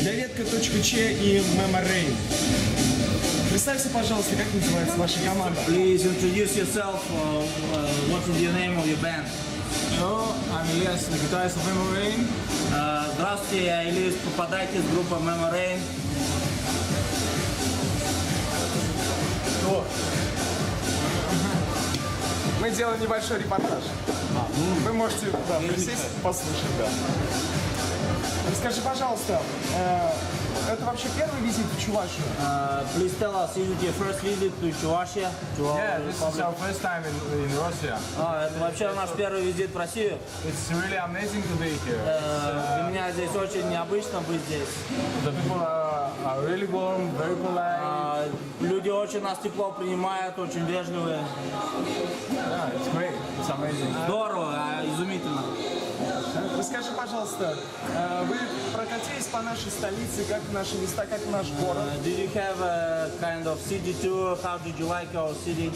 Davetka.Che и Memo Rain. Представься, пожалуйста, как называется ваша команда? Please introduce yourself. What is your name of your band? Hello, I'm Elias, the guitarist of Memo Rain. Здравствуйте, я Илья Попадайте с группы Memo Rain. Мы делаем небольшой репортаж. Вы можете присесть, послушать, да. Расскажи, пожалуйста, это вообще первый визит в Чувашию? Please tell us, is it your first visit to Chuvashia? Yeah, this is our first time in Russia. Это вообще наш первый визит в Россию. It's really amazing to be here. Для меня здесь очень необычно быть здесь. The people are really warm, very polite. Люди очень нас тепло принимают, очень вежливые. Yeah, it's great. It's amazing. Здорово, изумительно. Расскажи, пожалуйста, вы прокатились по нашей столице, как наши места, как наш город? Did you have a kind of city tour? How did you like our city?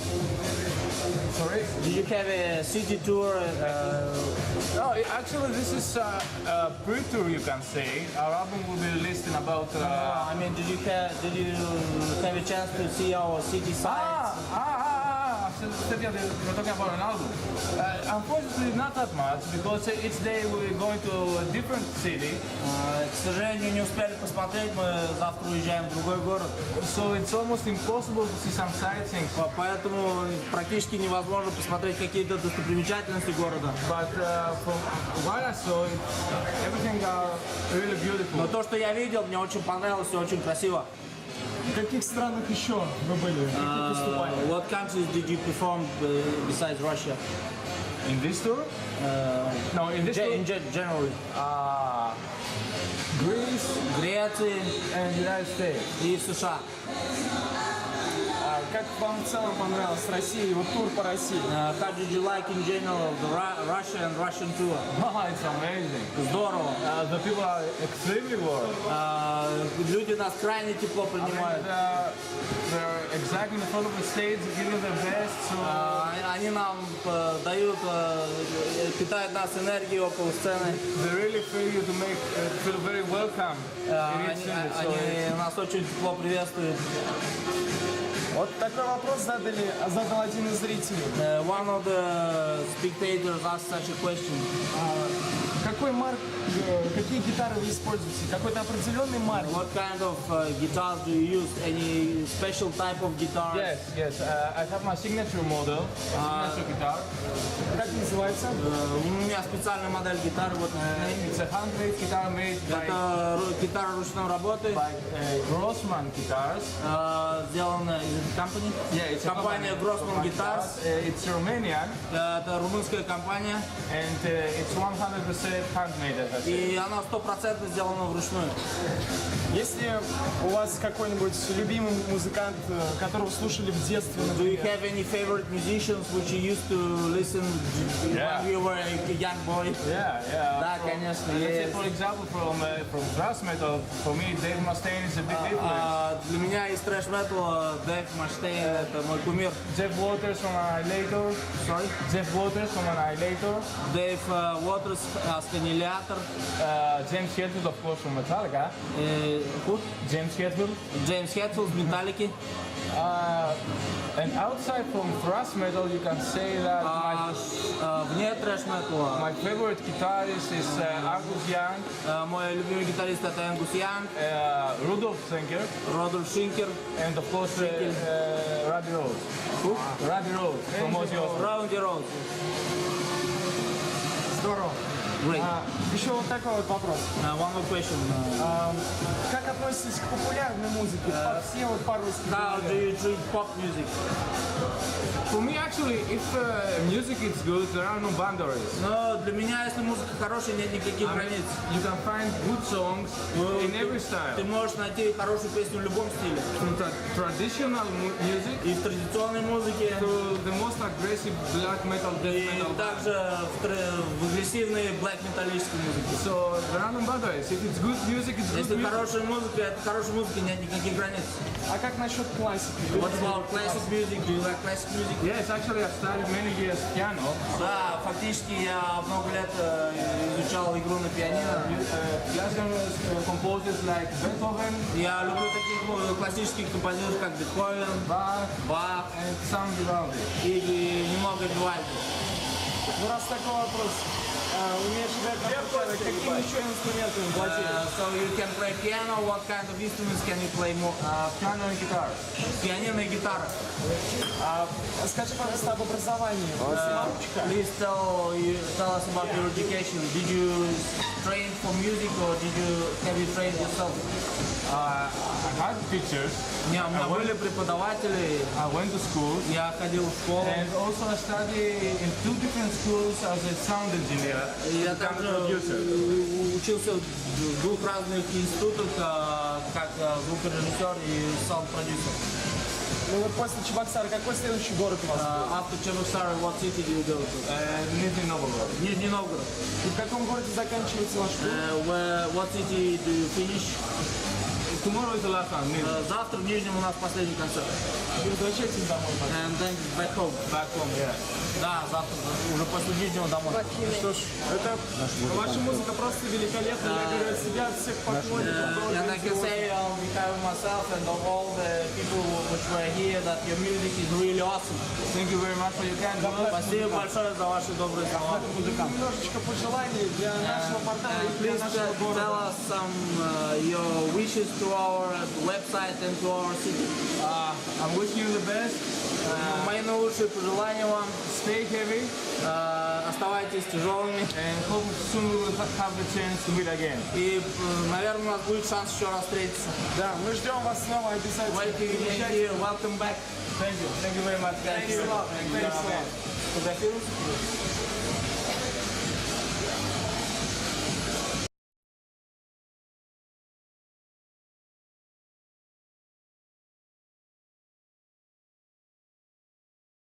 Sorry? Did you have a city tour? No, actually, this is a pre-tour, you can say. Our album will be released in about. I mean, did you have a chance to see our city sites? We're talking about an album. Unfortunately, not that much because each day we're going to a different city. К сожалению, не успели посмотреть, мы завтра уезжаем в другой город. So it's almost impossible to see some sightseeing. Поэтому практически невозможно посмотреть какие-то достопримечательности города. But from what I saw, everything are really beautiful. Но то, что я видел, мне очень понравилось и очень красиво. В каких странах еще вы были? В каких выступали? What countries did you perform besides Russia? In this tour? No, in this tour. In general. Greece Греции and United States. и в США. Как вам в целом понравилась Россия и вот тур по России? How did you like in general the Russia and Russian tour? Oh, it's amazing. Здорово. The people are extremely warm. Люди нас крайне тепло принимают. They're exactly in front of the stage, giving their best. So Они нам дают, питают нас энергией около сцены. they really feel you to make feel very welcome. Они нас очень тепло приветствуют. Вот такой вопрос задал один из зрителей. One of the spectators asked such a question. Какие гитары вы используете? Какой-то определенный марки? What kind of guitars do you use? Any special type of guitar? Yes. I have my signature model, signature guitar. Как называется? У меня специальная модель гитары. Вот, It's a handmade guitar made это гитара ручной работы, by Grossman Guitars. сделана из компании. Yeah, it's a Компания Grossman Guitars. It's Romanian Это румынская компания. and it's 100% handmade. As I said. И она 100% сделана вручную. Если у вас какой-нибудь любимый музыкант, которого слушали в детстве, Do you например, have any favorite musicians which you used to listen Yeah. when you were a young boy? Yeah. Да, конечно, Let's say, есть. for example, from thrash metal, for me, Dave Mustaine is a big influence. Для меня из трэш-металла Дэйв Мастейн это мой кумир. Jeff Waters from Annihilator. Sorry? Jeff Waters from Annihilator. Дэйв Уотерс, Асканилятор. James Hetfield, of course, from Metallica. James Hetfield. Джеймс Хэтфилд, Металлики. And outside from thrash metal, you can say that Вне трэш-металла my favorite guitarist is Angus Young, мой любимый гитарист это Энгус Янг, Rudolf Schenker, Родольф Шинкер, and of course Randy Rhoads. Randy Rhoads from Ozzy Osbourne. Раунди Роуз. здорово. Great. Еще вот такой вот вопрос. One more question. Как относитесь к популярной музыке? Все вот по-русски. How do you treat pop music? For me, actually, if music is good, there are no boundaries. Но для меня, если музыка хорошая, нет никаких границ. You can find good songs in every style. Ты можешь найти хорошую песню в любом стиле. From traditional music И в традиционной музыке, to the most aggressive black metal, death и metal. также в агрессивной блэк-металлической музыке. So there are no boundaries. If it's good music, it's good Если music. хорошая музыка, это хорошая музыка, нет никаких границ. А как насчет классики? What about classic music? Do you like classic music? Yes, actually, I've studied many years piano. Да, фактически я много лет изучал игру на пианино. Classical composers like Beethoven, Я люблю таких классических композиторов, как Бетховен, Bach, Бах and some Vivaldi. и немного Вивальди. Ну, раз такой вопрос, умеешь играть на фортепиано, какими еще инструментами владеешь? So you can play piano, what kind of instruments can you play more? Piano and guitar. Пианино и гитара. Скажи, пожалуйста, об образовании. Вы самоучка? Please tell us about your education. Did you train for music or have you trained yourself? I had teachers. У меня были преподаватели, I went to school. я ходил в школу. And also I studied in 2 different schools as a sound engineer. Я также учился в 2 разных институтах, как звукорежиссер и саунд-продюсер. Ну вот после Чебоксара какой следующий город у вас был? After Cheboksary, what city do you go to? Nizhny Novgorod. Нижний Новгород. И в каком городе заканчивается ваш курс? What city do you finish? Tomorrow is the last one. Завтра в Нижнем у нас последний концерт. И возвращайтесь домой. And then back home. Back home, yeah. Да, завтра, уже после Нижнего домой. Что ж, это ваша музыка просто великолепна. Я говорю от себя, от всех поклонников. And I can say on behalf of myself and of all the people which were here that your music is really awesome. Thank you very much for your kind words. Спасибо большое за ваши добрые слова. Немножечко пожеланий для нашего портала и для Please нашего tell города. us some your wishes to our website and to our city. I'm wishing you the best. Мои наилучшие пожелания вам. Stay heavy Оставайтесь тяжелыми. and hope soon we will have the chance to meet again. И, наверное, у нас будет шанс еще раз встретиться. Да, мы ждем вас снова обязательно. Welcome here. Welcome back. Thank you. Thank you very much. Thank you. Thanks a lot. Фотографируемся?